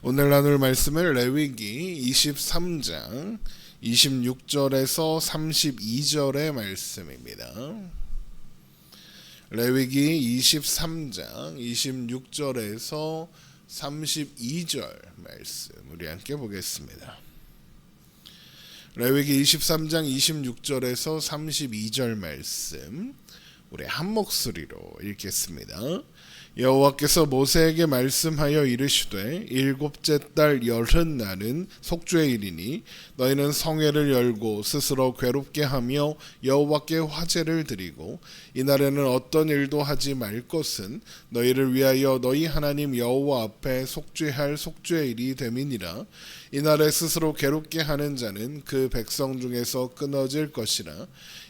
오늘 나눌 말씀은 레위기 23장 26절에서 32절의 말씀입니다. 레위기 23장 26절에서 32절 말씀 우리 함께 보겠습니다. 레위기 23장 26절에서 32절 말씀 우리 한 목소리로 읽겠습니다. 여호와께서 모세에게 말씀하여 이르시되 일곱째 달 열흔날은 속죄일이니 너희는 성회를 열고 스스로 괴롭게 하며 여호와께 화제를 드리고 이날에는 어떤 일도 하지 말 것은 너희를 위하여 너희 하나님 여호와 앞에 속죄할 속죄일이 됨이니라. 이날에 스스로 괴롭게 하는 자는 그 백성 중에서 끊어질 것이라.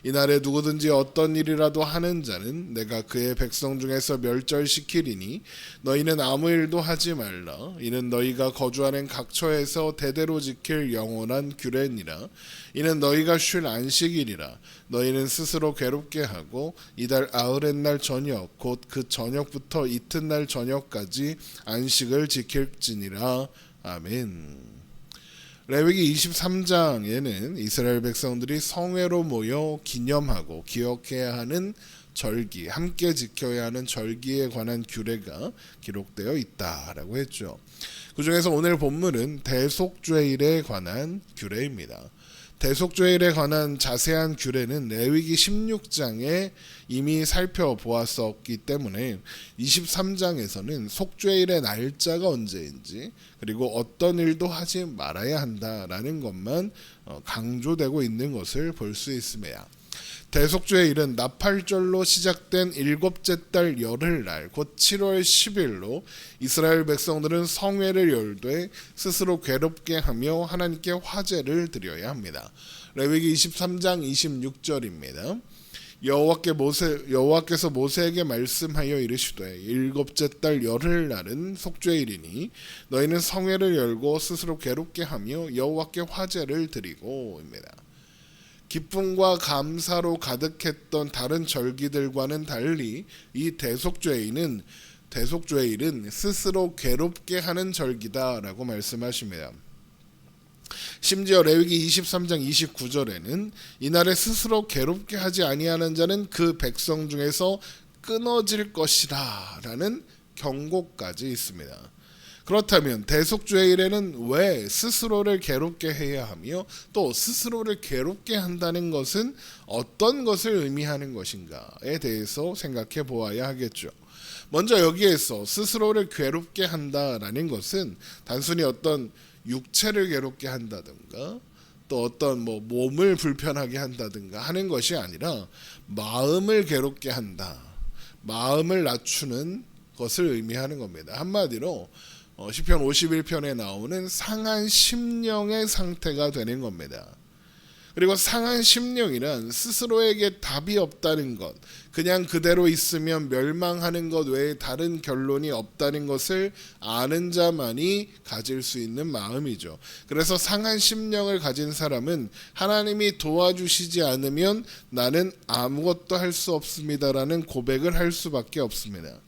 이날에 누구든지 어떤 일이라도 하는 자는 내가 그의 백성 중에서 멸절시키리니 너희는 아무 일도 하지 말라. 이는 너희가 거주하는 각처에서 대대로 지킬 영원한 규례니라. 이는 너희가 쉴 안식일이라. 너희는 스스로 괴롭게 하고 이달 아흐렛날 저녁 곧 그 저녁부터 이튿날 저녁까지 안식을 지킬지니라. 아멘. 레위기 23장에는 이스라엘 백성들이 성회로 모여 기념하고 기억해야 하는 절기, 함께 지켜야 하는 절기에 관한 규례가 기록되어 있다라고 했죠. 그 중에서 오늘 본문은 대속죄일에 관한 규례입니다. 대속죄일에 관한 자세한 규례는 레위기 16장에 이미 살펴보았었기 때문에 23장에서는 속죄일의 날짜가 언제인지 그리고 어떤 일도 하지 말아야 한다라는 것만 강조되고 있는 것을 볼 수 있습니다. 대속죄일은 나팔절로 시작된 일곱째 달 열흘날 곧 7월 10일로 이스라엘 백성들은 성회를 열되 스스로 괴롭게 하며 하나님께 화제를 드려야 합니다. 레위기 23장 26절입니다. 여호와께서 모세에게 말씀하여 이르시되 일곱째 달 열흘날은 속죄일이니 너희는 성회를 열고 스스로 괴롭게 하며 여호와께 화제를 드리고입니다. 기쁨과 감사로 가득했던 다른 절기들과는 달리 이 대속죄일은 스스로 괴롭게 하는 절기다라고 말씀하십니다. 심지어 레위기 23장 29절에는 이날에 스스로 괴롭게 하지 아니하는 자는 그 백성 중에서 끊어질 것이라 라는 경고까지 있습니다. 그렇다면 대속죄일에는 왜 스스로를 괴롭게 해야 하며 또 스스로를 괴롭게 한다는 것은 어떤 것을 의미하는 것인가에 대해서 생각해 보아야 하겠죠. 먼저 여기에서 스스로를 괴롭게 한다라는 것은 단순히 어떤 육체를 괴롭게 한다든가 또 어떤 몸을 불편하게 한다든가 하는 것이 아니라 마음을 괴롭게 한다. 마음을 낮추는 것을 의미하는 겁니다. 한마디로 시편 51편에 나오는 상한 심령의 상태가 되는 겁니다. 그리고 상한 심령이란 스스로에게 답이 없다는 것, 그냥 그대로 있으면 멸망하는 것 외에 다른 결론이 없다는 것을 아는 자만이 가질 수 있는 마음이죠. 그래서 상한 심령을 가진 사람은 하나님이 도와주시지 않으면 나는 아무것도 할 수 없습니다라는 고백을 할 수밖에 없습니다.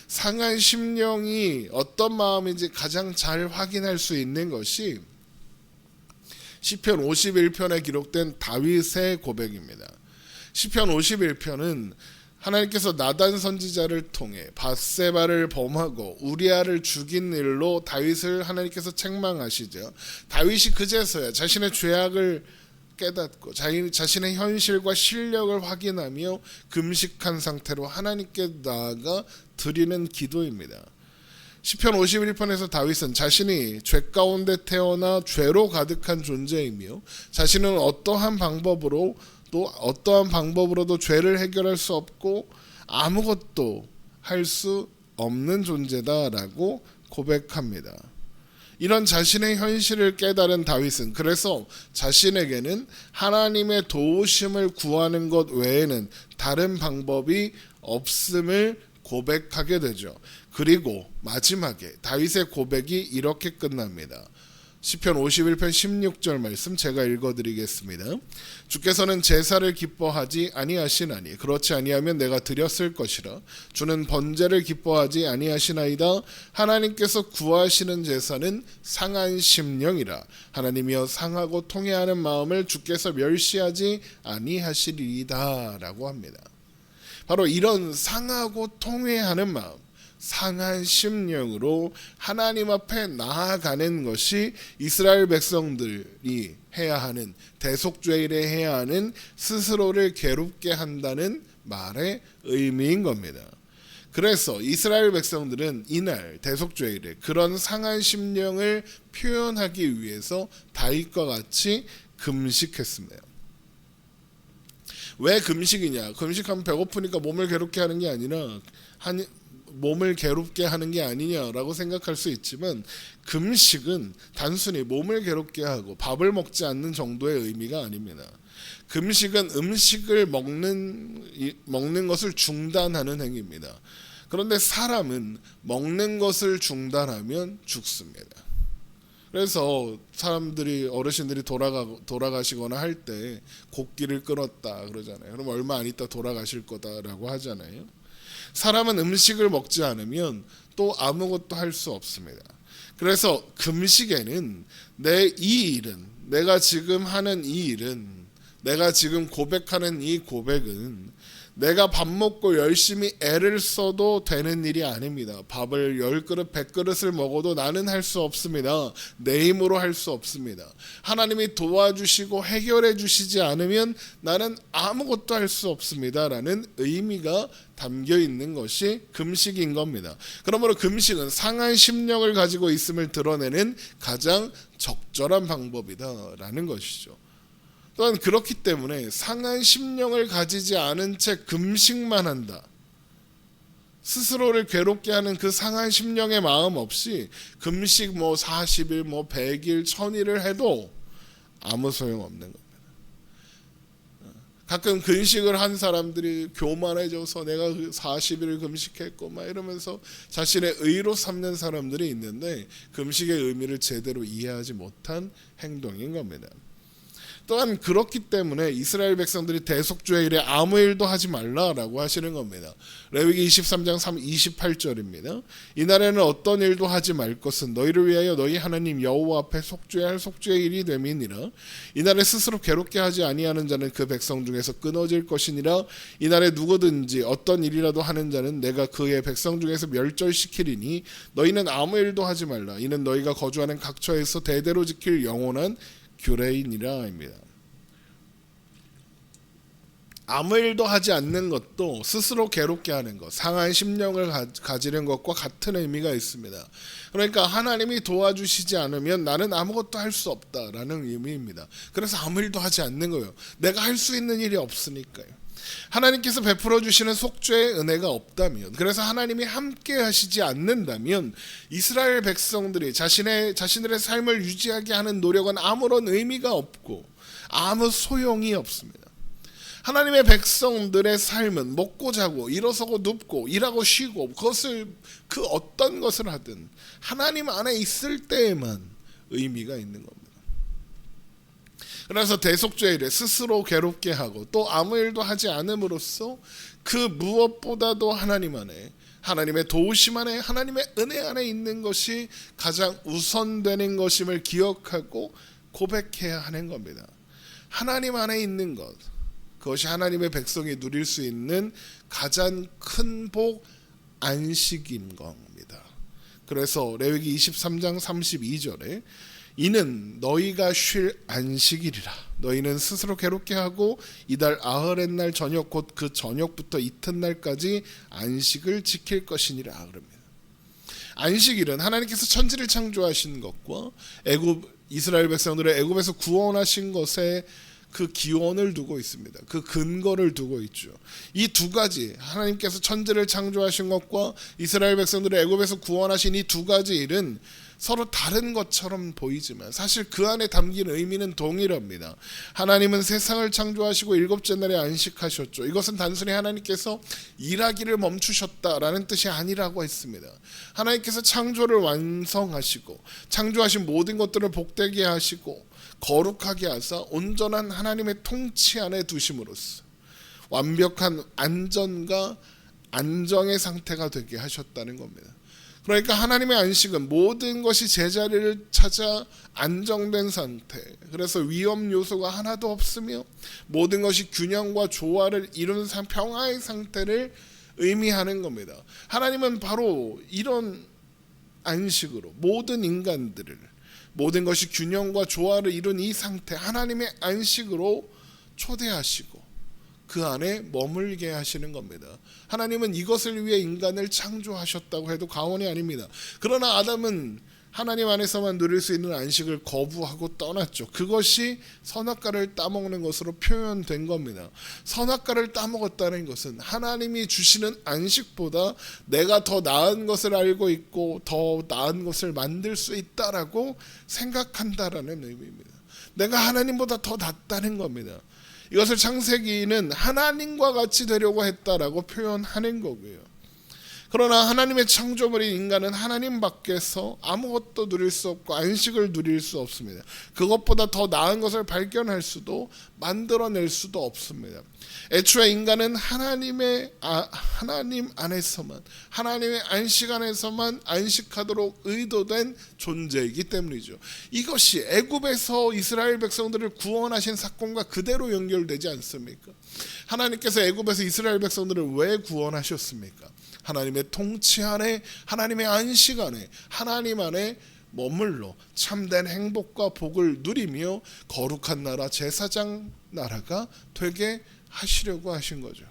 상한 심령이 어떤 마음인지 가장 잘 확인할 수 있는 것이 시편 51편에 기록된 다윗의 고백입니다. 시편 51편은 하나님께서 나단 선지자를 통해 밧세바를 범하고 우리아를 죽인 일로 다윗을 하나님께서 책망하시죠. 다윗이 그제서야 자신의 죄악을 깨닫고 자신의 현실과 실력을 확인하며 금식한 상태로 하나님께 나아가 드리는 기도입니다. 시편 51편에서 다윗은 자신이 죄 가운데 태어나 죄로 가득한 존재이며 자신은 어떠한 방법으로도 죄를 해결할 수 없고 아무것도 할 수 없는 존재다라고 고백합니다. 이런 자신의 현실을 깨달은 다윗은 그래서 자신에게는 하나님의 도우심을 구하는 것 외에는 다른 방법이 없음을 고백하게 되죠. 그리고 마지막에 다윗의 고백이 이렇게 끝납니다. 시편 51편 16절 말씀 제가 읽어드리겠습니다. 주께서는 제사를 기뻐하지 아니하시나니 그렇지 아니하면 내가 드렸을 것이라. 주는 번제를 기뻐하지 아니하시나이다. 하나님께서 구하시는 제사는 상한 심령이라. 하나님이여 상하고 통회하는 마음을 주께서 멸시하지 아니하시리이다 라고 합니다. 바로 이런 상하고 통회하는 마음, 상한 심령으로 하나님 앞에 나아가는 것이 이스라엘 백성들이 해야 하는, 대속죄일에 해야 하는 스스로를 괴롭게 한다는 말의 의미인 겁니다. 그래서 이스라엘 백성들은 이날 대속죄일에 그런 상한 심령을 표현하기 위해서 다윗과 같이 금식했습니다. 왜 금식이냐? 금식하면 배고프니까 몸을 괴롭게 하는 게 아니라 몸을 괴롭게 하는 게 아니냐라고 생각할 수 있지만, 금식은 단순히 몸을 괴롭게 하고 밥을 먹지 않는 정도의 의미가 아닙니다. 금식은 음식을 먹는 것을 중단하는 행위입니다. 그런데 사람은 먹는 것을 중단하면 죽습니다. 그래서 어르신들이 돌아가시거나 할 때 곡기를 끊었다 그러잖아요. 그럼 얼마 안 있다 돌아가실 거다라고 하잖아요. 사람은 음식을 먹지 않으면 또 아무것도 할 수 없습니다. 그래서 금식에는 내가 지금 하는 이 일은, 내가 지금 고백하는 이 고백은 내가 밥 먹고 열심히 애를 써도 되는 일이 아닙니다. 밥을 10그릇 100그릇을 먹어도 나는 할 수 없습니다. 내 힘으로 할 수 없습니다. 하나님이 도와주시고 해결해 주시지 않으면 나는 아무것도 할 수 없습니다 라는 의미가 담겨 있는 것이 금식인 겁니다. 그러므로 금식은 상한 심령을 가지고 있음을 드러내는 가장 적절한 방법이다라는 것이죠. 또한 그렇기 때문에 상한 심령을 가지지 않은 채 금식만 한다, 스스로를 괴롭게 하는 그 상한 심령의 마음 없이 금식 40일 100일 1000일을 해도 아무 소용없는 겁니다. 가끔 금식을 한 사람들이 교만해져서 내가 40일을 금식했고 막 이러면서 자신의 의로 삼는 사람들이 있는데, 금식의 의미를 제대로 이해하지 못한 행동인 겁니다. 또한 그렇기 때문에 이스라엘 백성들이 대속죄일에 아무 일도 하지 말라라고 하시는 겁니다. 레위기 23장 28절입니다. 이날에는 어떤 일도 하지 말 것은 너희를 위하여 너희 하나님 여호와 앞에 속죄할 속죄일이 됨이니라. 이날에 스스로 괴롭게 하지 아니하는 자는 그 백성 중에서 끊어질 것이니라. 이날에 누구든지 어떤 일이라도 하는 자는 내가 그의 백성 중에서 멸절시키리니 너희는 아무 일도 하지 말라. 이는 너희가 거주하는 각처에서 대대로 지킬 영원한 규례이니라입니다. 아무 일도 하지 않는 것도 스스로 괴롭게 하는 것, 상한 심령을 가지는 것과 같은 의미가 있습니다. 그러니까 하나님이 도와주시지 않으면 나는 아무것도 할 수 없다라는 의미입니다. 그래서 아무 일도 하지 않는 거예요. 내가 할 수 있는 일이 없으니까요. 하나님께서 베풀어 주시는 속죄의 은혜가 없다면, 그래서 하나님이 함께 하시지 않는다면 이스라엘 백성들이 자신들의 삶을 유지하게 하는 노력은 아무런 의미가 없고 아무 소용이 없습니다. 하나님의 백성들의 삶은 먹고 자고 일어서고 눕고 일하고 쉬고 그 어떤 것을 하든 하나님 안에 있을 때에만 의미가 있는 겁니다. 그래서 대속죄일에 스스로 괴롭게 하고 또 아무 일도 하지 않음으로써 그 무엇보다도 하나님 안에, 하나님의 도우심 안에, 하나님의 은혜 안에 있는 것이 가장 우선되는 것임을 기억하고 고백해야 하는 겁니다. 하나님 안에 있는 것, 그것이 하나님의 백성이 누릴 수 있는 가장 큰 복, 안식인 겁니다. 그래서 레위기 23장 32절에 이는 너희가 쉴 안식일이라. 너희는 스스로 괴롭게 하고 이달 아흐렛날 저녁 곧 그 저녁부터 이튿날까지 안식을 지킬 것이니라 그럽니다. 안식일은 하나님께서 천지를 창조하신 것과 이스라엘 백성들을 애굽에서 구원하신 것에 그 기원을 두고 있습니다. 그 근거를 두고 있죠. 이 두 가지, 하나님께서 천지를 창조하신 것과 이스라엘 백성들을 애굽에서 구원하신 이 두 가지 일은 서로 다른 것처럼 보이지만 사실 그 안에 담긴 의미는 동일합니다. 하나님은 세상을 창조하시고 일곱째 날에 안식하셨죠. 이것은 단순히 하나님께서 일하기를 멈추셨다라는 뜻이 아니라고 했습니다. 하나님께서 창조를 완성하시고 창조하신 모든 것들을 복되게 하시고 거룩하게 하사 온전한 하나님의 통치 안에 두심으로써 완벽한 안전과 안정의 상태가 되게 하셨다는 겁니다. 그러니까 하나님의 안식은 모든 것이 제자리를 찾아 안정된 상태, 그래서 위험 요소가 하나도 없으며 모든 것이 균형과 조화를 이룬 평화의 상태를 의미하는 겁니다. 하나님은 바로 이런 안식으로 모든 인간들을, 모든 것이 균형과 조화를 이룬 이 상태, 하나님의 안식으로 초대하시고 그 안에 머물게 하시는 겁니다. 하나님은 이것을 위해 인간을 창조하셨다고 해도 과언이 아닙니다. 그러나 아담은 하나님 안에서만 누릴 수 있는 안식을 거부하고 떠났죠. 그것이 선악과를 따먹는 것으로 표현된 겁니다. 선악과를 따먹었다는 것은 하나님이 주시는 안식보다 내가 더 나은 것을 알고 있고 더 나은 것을 만들 수 있다라고 생각한다라는 의미입니다. 내가 하나님보다 더 낫다는 겁니다. 이것을 창세기는 하나님과 같이 되려고 했다라고 표현하는 거고요. 그러나 하나님의 창조물인 인간은 하나님 밖에서 아무것도 누릴 수 없고 안식을 누릴 수 없습니다. 그것보다 더 나은 것을 발견할 수도 만들어낼 수도 없습니다. 애초에 인간은 하나님 안에서만, 하나님의 안식 안에서만 안식하도록 의도된 존재이기 때문이죠. 이것이 애굽에서 이스라엘 백성들을 구원하신 사건과 그대로 연결되지 않습니까? 하나님께서 애굽에서 이스라엘 백성들을 왜 구원하셨습니까? 하나님의 통치 안에, 하나님의 안식 안에, 하나님 안에 머물러 참된 행복과 복을 누리며 거룩한 나라, 제사장 나라가 되게 하시려고 하신 거죠.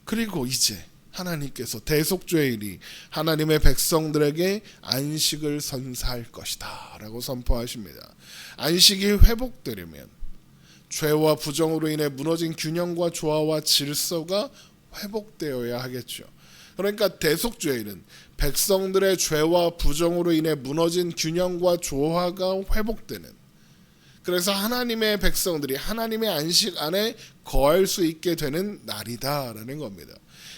그리고 이제 하나님께서 대속죄일이 하나님의 백성들에게 안식을 선사할 것이다 라고 선포하십니다. 안식이 회복되려면 죄와 부정으로 인해 무너진 균형과 조화와 질서가 회복되어야 하겠죠. 그러니까 대속죄일은 백성들의 죄와 부정으로 인해 무너진 균형과 조화가 회복되는, 그래서 하나님의 백성들이 하나님의 안식 안에 거할 수 있게 되는 날이다라는 겁니다.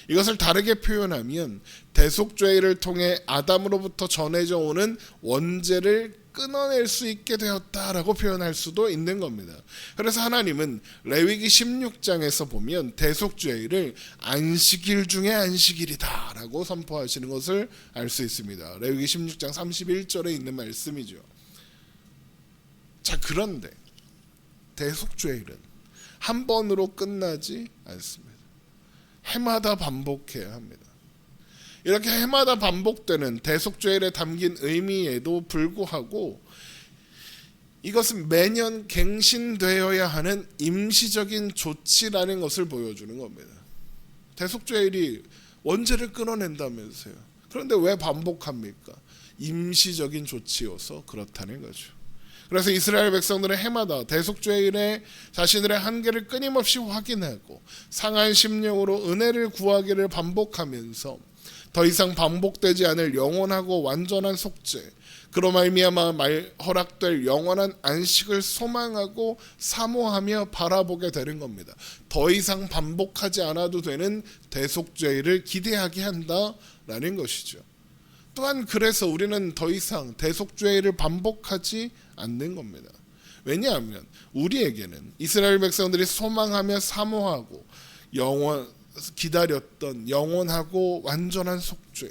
이것을 다르게 표현하면 대속죄를 통해 아담으로부터 전해져 오는 원죄를 끊어낼 수 있게 되었다라고 표현할 수도 있는 겁니다. 그래서 하나님은 레위기 16장에서 보면 대속죄일을 안식일 중에 안식일이다 라고 선포하시는 것을 알 수 있습니다. 레위기 16장 31절에 있는 말씀이죠. 자, 그런데 대속죄일은 한 번으로 끝나지 않습니다. 해마다 반복해야 합니다. 이렇게 해마다 반복되는 대속죄일에 담긴 의미에도 불구하고 이것은 매년 갱신되어야 하는 임시적인 조치라는 것을 보여주는 겁니다. 대속죄일이 원죄를 끊어낸다면서요. 그런데 왜 반복합니까? 임시적인 조치여서 그렇다는 거죠. 그래서 이스라엘 백성들은 해마다 대속죄일에 자신들의 한계를 끊임없이 확인하고 상한 심령으로 은혜를 구하기를 반복하면서 더 이상 반복되지 않을 영원하고 완전한 속죄, 그로 말미암아 허락될 영원한 안식을 소망하고 사모하며 바라보게 되는 겁니다. 더 이상 반복하지 않아도 되는 대속죄일을 기대하게 한다라는 것이죠. 또한 그래서 우리는 더 이상 대속죄일을 반복하지 않는 겁니다. 왜냐하면 우리에게는 이스라엘 백성들이 소망하며 사모하고 기다렸던 영원하고 완전한 속죄,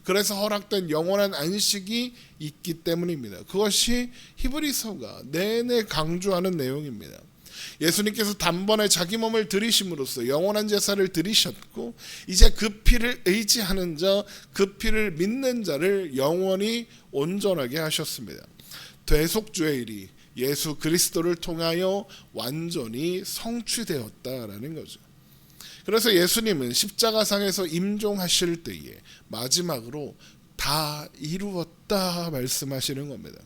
그래서 허락된 영원한 안식이 있기 때문입니다. 그것이 히브리서가 내내 강조하는 내용입니다. 예수님께서 단번에 자기 몸을 들이심으로써 영원한 제사를 드리셨고 이제 그 피를 의지하는 자, 그 피를 믿는 자를 영원히 온전하게 하셨습니다. 대속죄일이 예수 그리스도를 통하여 완전히 성취되었다라는 거죠. 그래서 예수님은 십자가상에서 임종하실 때에 마지막으로 다 이루었다 말씀하시는 겁니다.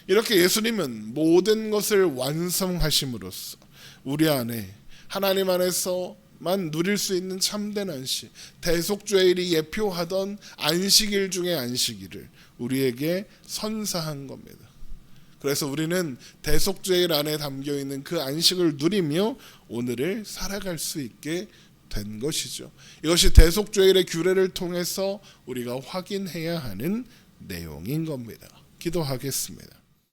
이렇게 예수님은 모든 것을 완성하심으로써 우리 안에 하나님 안에서 만 누릴 수 있는 참된 안식, 대속죄일이 예표하던 안식일 중의 안식일을 우리에게 선사한 겁니다. 그래서 우리는 대속죄일 안에 담겨있는 그 안식을 누리며 오늘을 살아갈 수 있게 된 것이죠. 이것이 대속죄일의 규례를 통해서 우리가 확인해야 하는 내용인 겁니다. 기도하겠습니다.